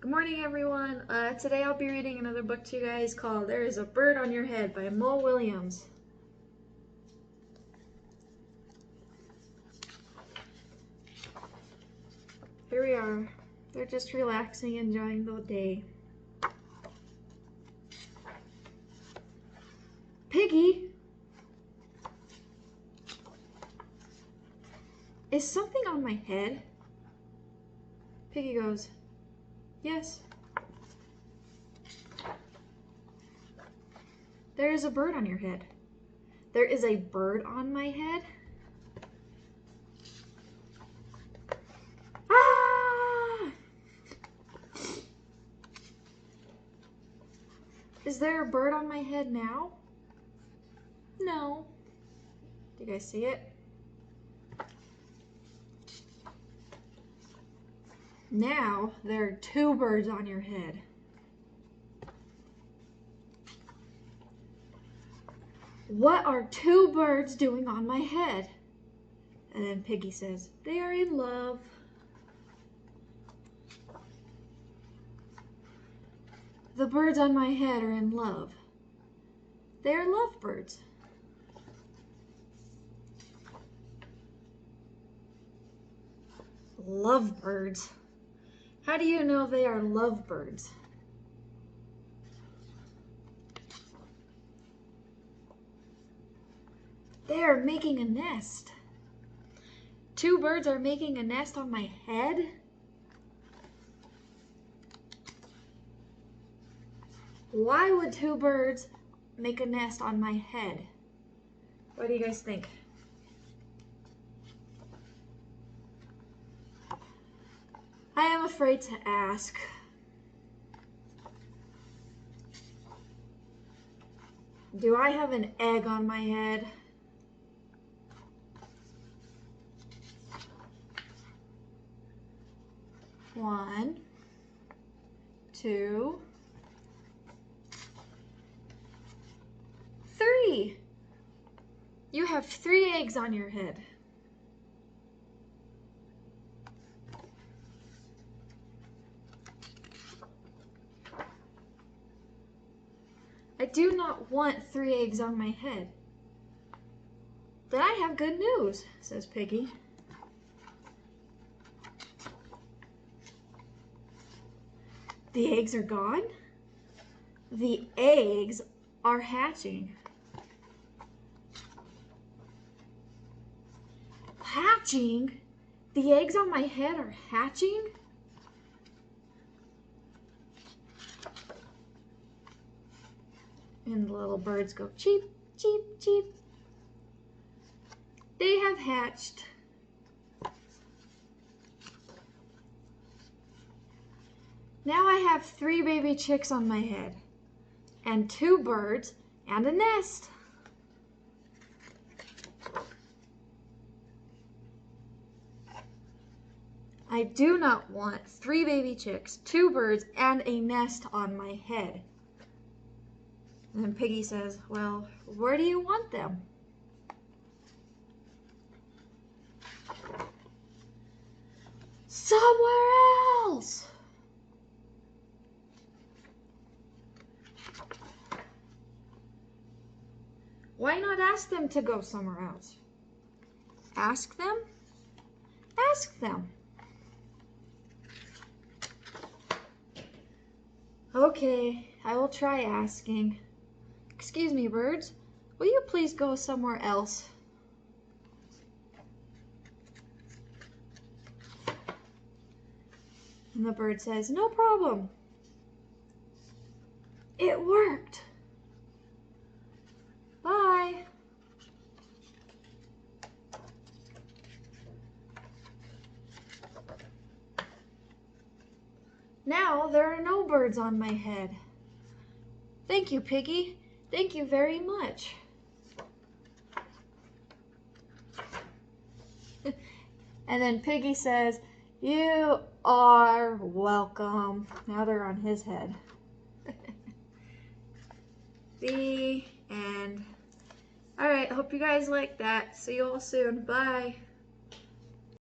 Good morning, everyone. Today I'll be reading another book to you guys called There Is a Bird on Your Head by Willems. Here we are. They're just relaxing, enjoying the day. Piggy! Is something on my head? Piggy goes, yes. There is a bird on your head. There is a bird on my head? Ah! Is there a bird on my head now? No. Do you guys see it? Now there are two birds on your head. What are two birds doing on my head? And then Piggy says, they are in love. The birds on my head are in love. They are lovebirds. Lovebirds. How do you know they are lovebirds? They are making a nest. Two birds are making a nest on my head? Why would two birds make a nest on my head? What do you guys think? I am afraid to ask. Do I have an egg on my head? One, two, three. You have 3 eggs on your head. I do not want 3 eggs on my head. Then I have good news, says Piggy. The eggs are gone? The eggs are hatching. Hatching? The eggs on my head are hatching? And the little birds go cheep, cheep, cheep. They have hatched. Now I have 3 baby chicks on my head, and 2 birds, and a nest. I do not want 3 baby chicks, 2 birds, and a nest on my head. And then Piggy says, well, where do you want them? Somewhere else! Why not ask them to go somewhere else? Ask them? Ask them. Okay, I will try asking. Excuse me, birds. Will you please go somewhere else? And the bird says, no problem. It worked. Bye. Now there are no birds on my head. Thank you, Piggy. Thank you very much. And then Piggy says, you are welcome. Now they're on his head. The end. Alright, hope you guys like that. See you all soon. Bye.